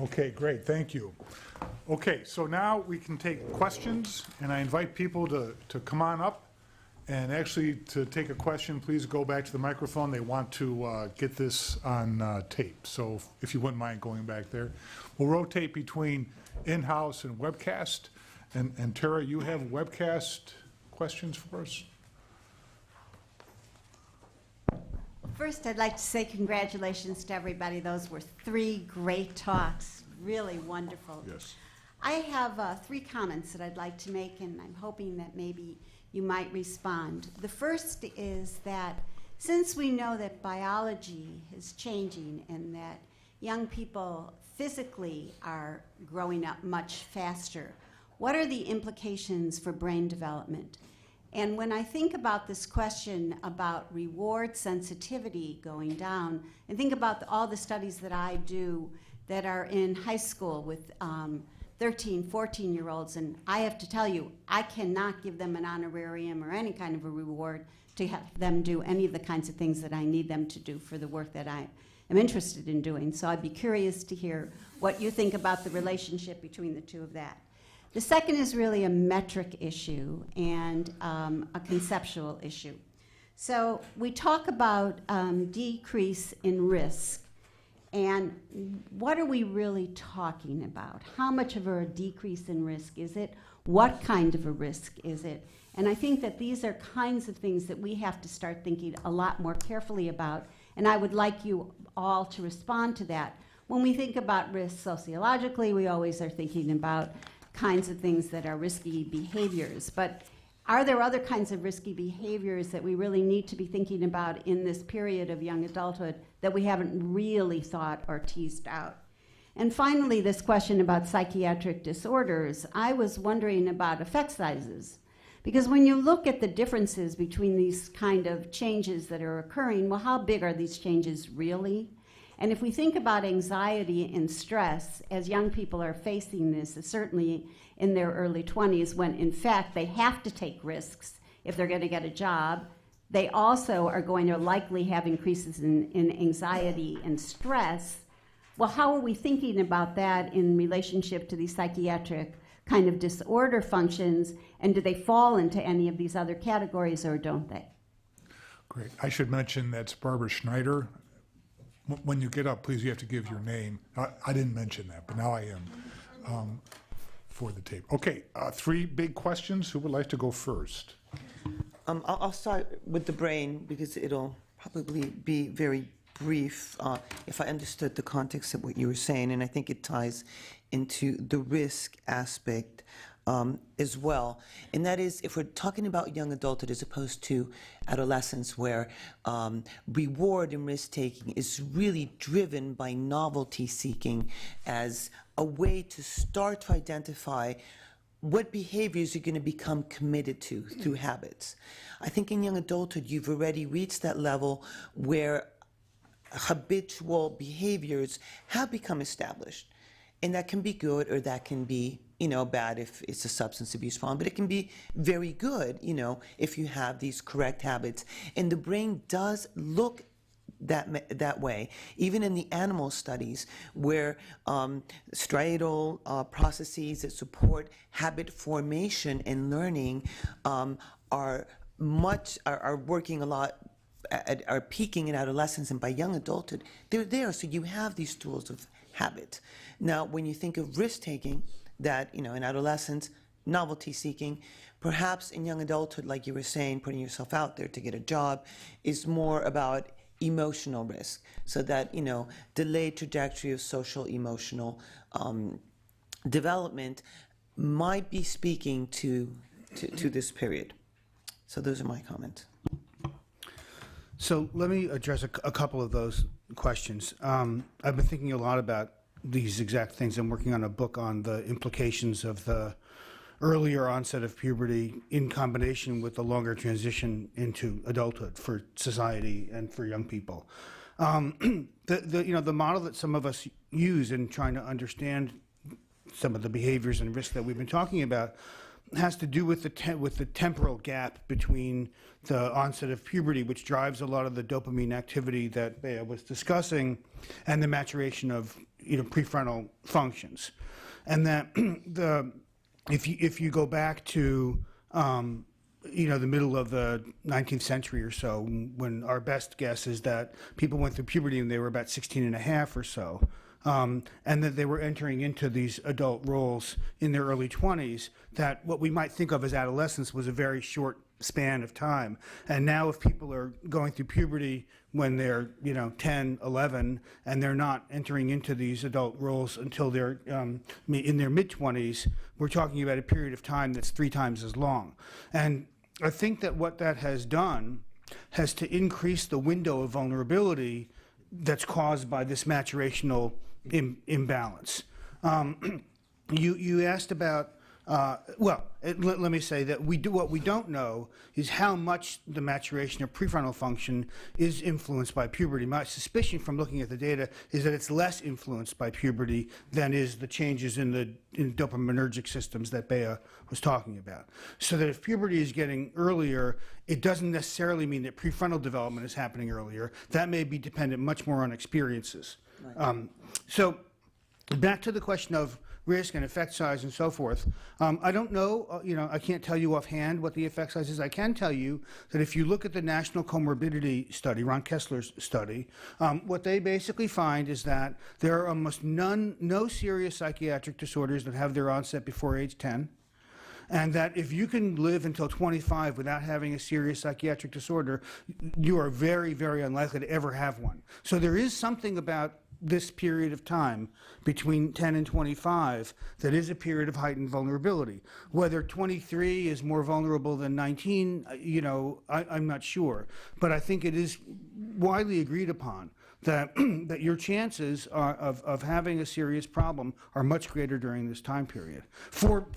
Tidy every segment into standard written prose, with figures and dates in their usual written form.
Okay, great, thank you. Okay, so now we can take questions, and I invite people to come on up. And actually, to take a question, please go back to the microphone. They want to get this on tape. So if you wouldn't mind going back there. We'll rotate between in-house and webcast. And Tara, you have webcast questions for us? First, I'd like to say congratulations to everybody. Those were 3 great talks, really wonderful. Yes. I have 3 comments that I'd like to make, and I'm hoping that maybe you might respond. The first is that since we know that biology is changing and that young people physically are growing up much faster, what are the implications for brain development? And when I think about this question about reward sensitivity going down, and think about all the studies that I do that are in high school with 13, 14-year-olds, and I have to tell you, I cannot give them an honorarium or any kind of a reward to have them do any of the kinds of things that I need them to do for the work that I am interested in doing. So I'd be curious to hear what you think about the relationship between the two of that. The second is really a metric issue and a conceptual issue. So we talk about decrease in risk. And what are we really talking about? How much of a decrease in risk is it? What kind of a risk is it? And I think that these are kinds of things that we have to start thinking a lot more carefully about. And I would like you all to respond to that. When we think about risk sociologically, we always are thinking about kinds of things that are risky behaviors. But are there other kinds of risky behaviors that we really need to be thinking about in this period of young adulthood that we haven't really thought or teased out? And finally, this question about psychiatric disorders. I was wondering about effect sizes. Because when you look at the differences between these kind of changes that are occurring, well, how big are these changes really? And if we think about anxiety and stress, as young people are facing this, certainly in their early 20s, when in fact they have to take risks if they're going to get a job, they also are going to likely have increases in anxiety and stress. Well, how are we thinking about that in relationship to these psychiatric kind of disorder functions, and do they fall into any of these other categories or don't they? Great. I should mention that's Barbara Schneider. When you get up, please, you have to give your name. I didn't mention that, but now I am for the tape. Okay, 3 big questions. Who would like to go first? I'll start with the brain because it'll probably be very brief if I understood the context of what you were saying, and I think it ties into the risk aspect as well. And that is, if we're talking about young adulthood as opposed to adolescence, where reward and risk-taking is really driven by novelty seeking as a way to start to identify what behaviors you're going to become committed to through habits. I think in young adulthood, you've already reached that level where habitual behaviors have become established. And that can be good, or that can be, bad if it's a substance abuse problem, but it can be very good, if you have these correct habits. And the brain does look that way, even in the animal studies where striatal processes that support habit formation and learning are working a lot, are peaking in adolescence, and by young adulthood, they're there. So you have these tools of habit. Now, when you think of risk-taking, that, in adolescence, novelty-seeking, perhaps in young adulthood, like you were saying, putting yourself out there to get a job, is more about emotional risk. So that, delayed trajectory of social emotional development might be speaking to this period. So those are my comments. So let me address a couple of those questions. I've been thinking a lot about these exact things. I'm working on a book on the implications of the earlier onset of puberty in combination with the longer transition into adulthood for society and for young people. The model that some of us use in trying to understand some of the behaviors and risks that we've been talking about has to do with the temporal gap between the onset of puberty, which drives a lot of the dopamine activity that Bea was discussing, and the maturation of prefrontal functions, and that if you go back to the middle of the 19th century or so, when our best guess is that people went through puberty and they were about 16 and a half or so, and that they were entering into these adult roles in their early 20s, that what we might think of as adolescence was a very short span of time. And now if people are going through puberty when they're 10, 11, and they're not entering into these adult roles until they're in their mid-20s, we're talking about a period of time that's 3 times as long. And I think that what that has done has to increase the window of vulnerability that's caused by this maturational imbalance. You asked about, let me say that what we don't know is how much the maturation of prefrontal function is influenced by puberty. My suspicion from looking at the data is that it's less influenced by puberty than is the changes in the dopaminergic systems that Bea was talking about. So that if puberty is getting earlier, it doesn't necessarily mean that prefrontal development is happening earlier. That may be dependent much more on experiences. Right. So back to the question of risk and effect size and so forth. I don't know, I can't tell you offhand what the effect size is. I can tell you that if you look at the National Comorbidity Study, Ron Kessler's study, what they basically find is that there are almost no serious psychiatric disorders that have their onset before age 10. And that if you can live until 25 without having a serious psychiatric disorder, you are very, very unlikely to ever have one. So there is something about this period of time between 10 and 25 that is a period of heightened vulnerability. Whether 23 is more vulnerable than 19, I'm not sure. But I think it is widely agreed upon that that your chances of having a serious problem are much greater during this time period,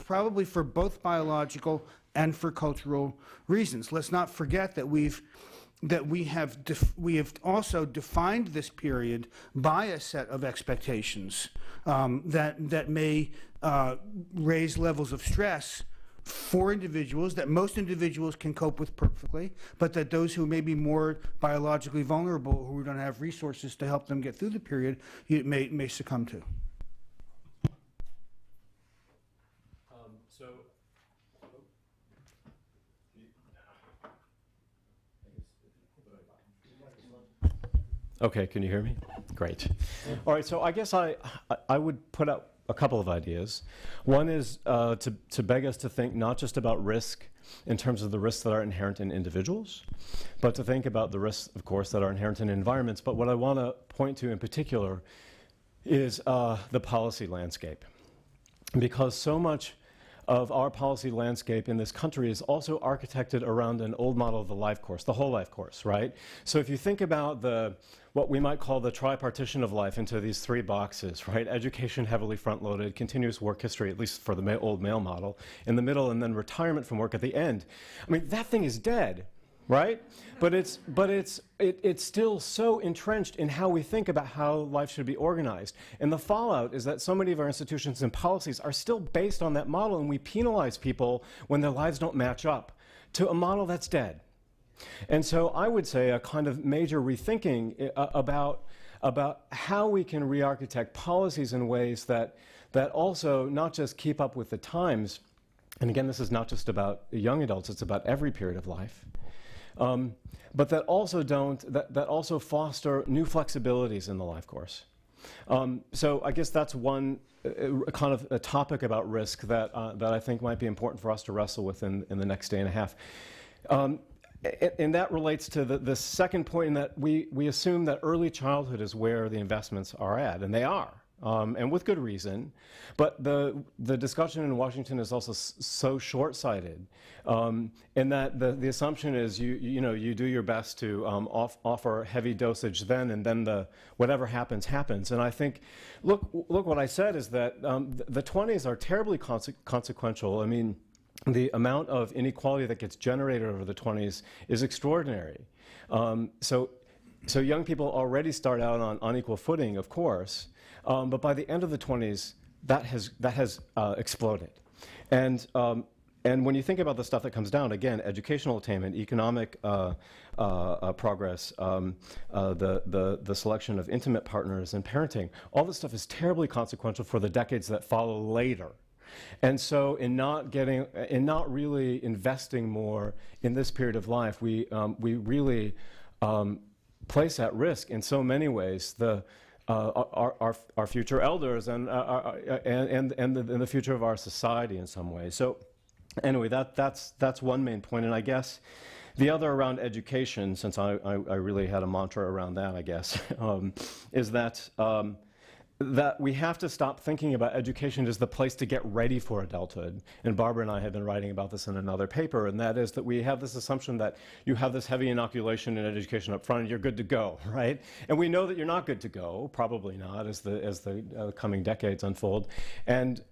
probably for both biological and for cultural reasons. Let's not forget that we have also defined this period by a set of expectations that may raise levels of stress for individuals that most individuals can cope with perfectly, but that those who may be more biologically vulnerable, who don't have resources to help them get through the period, may succumb to. Okay, can you hear me? Great. All right, so I guess I would put out a couple of ideas. One is to beg us to think not just about risk in terms of the risks that are inherent in individuals, but to think about the risks, of course, that are inherent in environments. But what I want to point to in particular is the policy landscape, because so much of our policy landscape in this country is also architected around an old model of the life course, the whole life course, right? So if you think about what we might call the tripartition of life into these 3 boxes, right? Education heavily front-loaded, continuous work history, at least for the old male model, in the middle, and then retirement from work at the end. I mean, that thing is dead, right? But it's still so entrenched in how we think about how life should be organized. And the fallout is that so many of our institutions and policies are still based on that model, and we penalize people when their lives don't match up to a model that's dead. And so I would say a kind of major rethinking about how we can re-architect policies in ways that also not just keep up with the times, and again, this is not just about young adults, it's about every period of life, but that also foster new flexibilities in the life course. So I guess that's one kind of a topic about risk that I think might be important for us to wrestle with in the next day and a half. And that relates to the second point, in that we assume that early childhood is where the investments are at, and they are. And with good reason, but the discussion in Washington is also so short-sighted, in that the assumption is you do your best to offer heavy dosage then, and then whatever happens happens. And I think, look what I said is that the 20s are terribly consequential. I mean, the amount of inequality that gets generated over the 20s is extraordinary. So young people already start out on unequal footing, of course. But by the end of the 20s, that has exploded, and and when you think about the stuff that comes down, again, educational attainment, economic progress, the selection of intimate partners and parenting, all this stuff is terribly consequential for the decades that follow later. And so in not really investing more in this period of life, we really place at risk in so many ways our future elders and the future of our society in some ways. So anyway, that's one main point. And I guess the other around education, since I really had a mantra around that, I guess, is that that we have to stop thinking about education as the place to get ready for adulthood. And Barbara and I have been writing about this in another paper, and that is that we have this assumption that you have this heavy inoculation in education up front and you're good to go, right? And we know that you're not good to go, probably not, as the coming decades unfold. And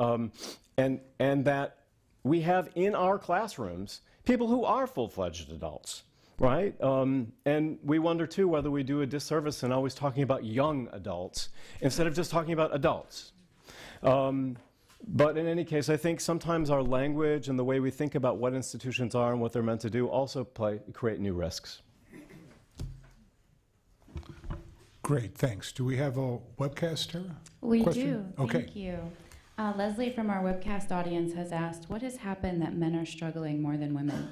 that we have in our classrooms people who are full-fledged adults. Right? And we wonder, too, whether we do a disservice in always talking about young adults instead of just talking about adults. But in any case, I think sometimes our language and the way we think about what institutions are and what they're meant to do also create new risks. Great, thanks. Do we have a webcast, Tara? We Question? do. Okay. Thank you. Leslie from our webcast audience has asked, what has happened that men are struggling more than women?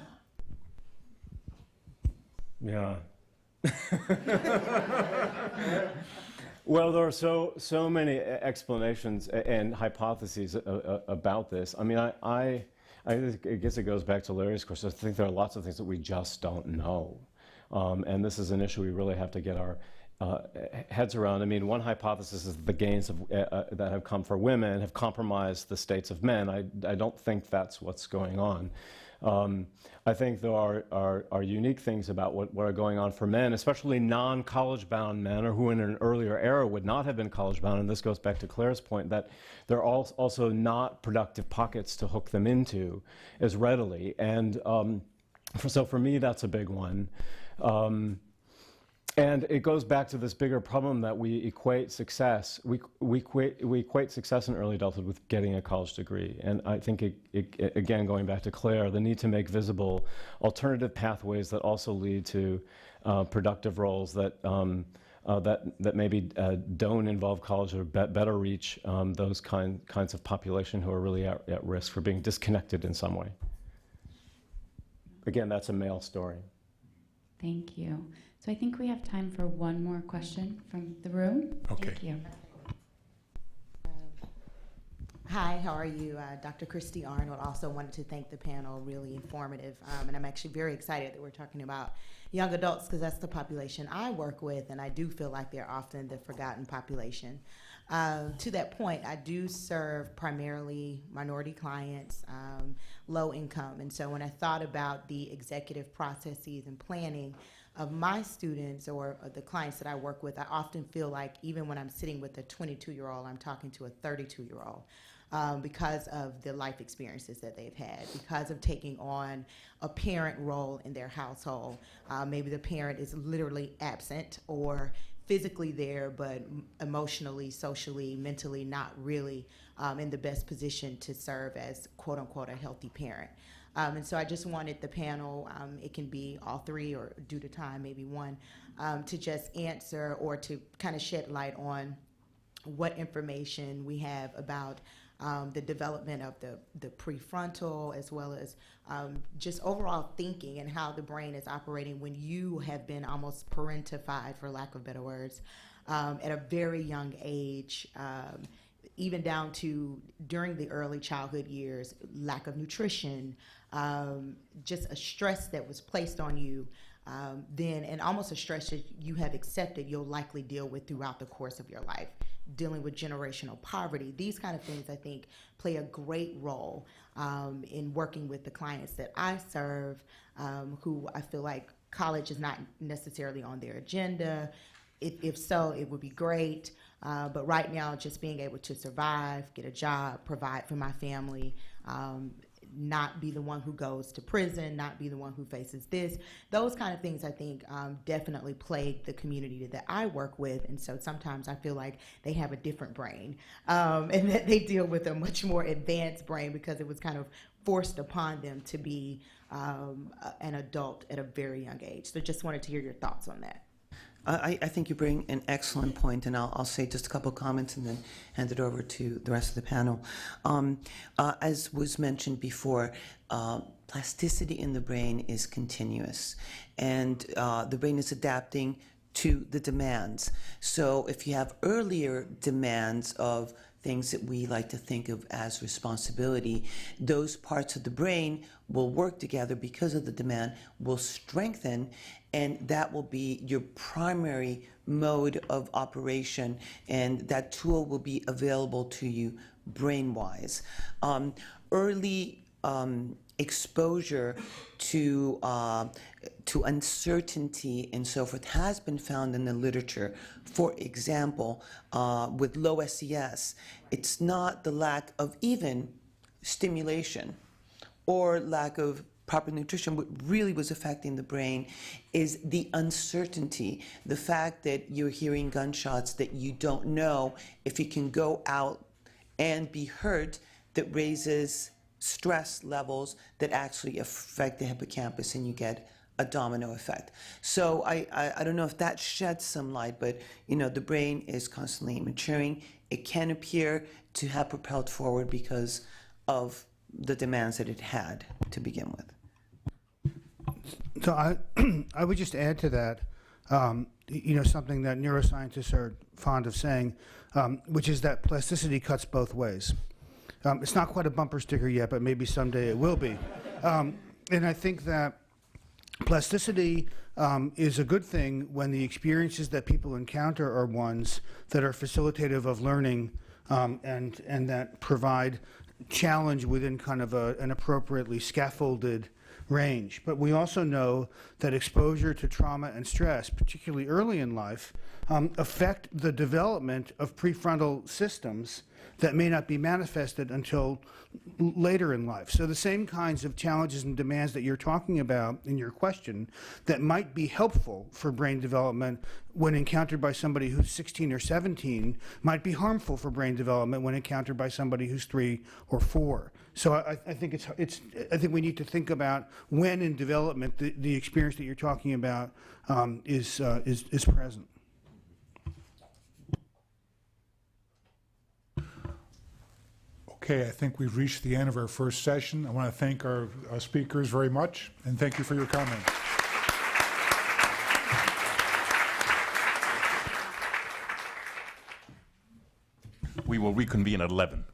Yeah. Well, there are so many explanations and hypotheses about this. I mean, I guess it goes back to Larry's question. I think there are lots of things that we just don't know. And this is an issue we really have to get our heads around. I mean, one hypothesis is the gains that have come for women have compromised the states of men. I don't think that's what's going on. I think there are unique things about what are going on for men, especially non-college bound men, or who in an earlier era would not have been college bound. And this goes back to Claire's point that there are also not productive pockets to hook them into as readily. And so for me, that's a big one. And it goes back to this bigger problem that we equate success. We equate success in early adulthood with getting a college degree. And I think, again, going back to Claire, the need to make visible alternative pathways that also lead to productive roles that maybe don't involve college or better reach those kinds of population who are really at risk for being disconnected in some way. Again, that's a male story. Thank you. So I think we have time for one more question from the room. Okay. Thank you. Hi, how are you? Dr. Christy Arnold. Also wanted to thank the panel, really informative. And I'm actually very excited that we're talking about young adults because that's the population I work with, and I do feel like they're often the forgotten population. To that point, I do serve primarily minority clients, low income. And so when I thought about the executive processes and planning of my students or the clients that I work with, I often feel like even when I'm sitting with a 22-year-old, I'm talking to a 32-year-old. Because of the life experiences that they've had, because of taking on a parent role in their household. Maybe the parent is literally absent or physically there, but emotionally, socially, mentally not really in the best position to serve as, quote unquote, a healthy parent. And so I just wanted the panel, it can be all three or due to time, maybe one, to just answer or to kind of shed light on what information we have about the development of the prefrontal, as well as just overall thinking and how the brain is operating when you have been almost parentified, for lack of better words, at a very young age, even down to during the early childhood years, lack of nutrition, just a stress that was placed on you then, and almost a stress that you have accepted you'll likely deal with throughout the course of your life. Dealing with generational poverty, these kind of things I think play a great role in working with the clients that I serve, who I feel like college is not necessarily on their agenda. If so, it would be great. But right now, just being able to survive, get a job, provide for my family, not be the one who goes to prison, not be the one who faces this. Those kind of things, I think, definitely plague the community that I work with. And so sometimes I feel like they have a different brain, and that they deal with a much more advanced brain because it was kind of forced upon them to be an adult at a very young age. So just wanted to hear your thoughts on that. I think you bring an excellent point, and I'll say just a couple of comments and then hand it over to the rest of the panel. As was mentioned before, plasticity in the brain is continuous, and the brain is adapting to the demands. So if you have earlier demands of things that we like to think of as responsibility, those parts of the brain will work together because of the demand, will strengthen, and that will be your primary mode of operation, and that tool will be available to you brain-wise. Early exposure to uncertainty and so forth has been found in the literature. For example, with low SES, it's not the lack of even stimulation or lack of proper nutrition. What really was affecting the brain is the uncertainty, the fact that you're hearing gunshots, that you don't know if you can go out and be hurt, that raises stress levels that actually affect the hippocampus, and you get a domino effect. So I don't know if that sheds some light, but you know, the brain is constantly maturing. It can appear to have propelled forward because of the demands that it had to begin with. So I would just add to that, you know, something that neuroscientists are fond of saying, which is that plasticity cuts both ways. It's not quite a bumper sticker yet, but maybe someday it will be. And I think that plasticity is a good thing when the experiences that people encounter are ones that are facilitative of learning, and that provide challenge within kind of an appropriately scaffolded range. But we also know that exposure to trauma and stress, particularly early in life, affect the development of prefrontal systems that may not be manifested until later in life. So the same kinds of challenges and demands that you're talking about in your question that might be helpful for brain development when encountered by somebody who's 16 or 17 might be harmful for brain development when encountered by somebody who's 3 or 4. So I think I think we need to think about when in development the experience that you're talking about is present. Okay, I think we've reached the end of our first session. I want to thank our speakers very much, and thank you for your comments. We will reconvene at 11.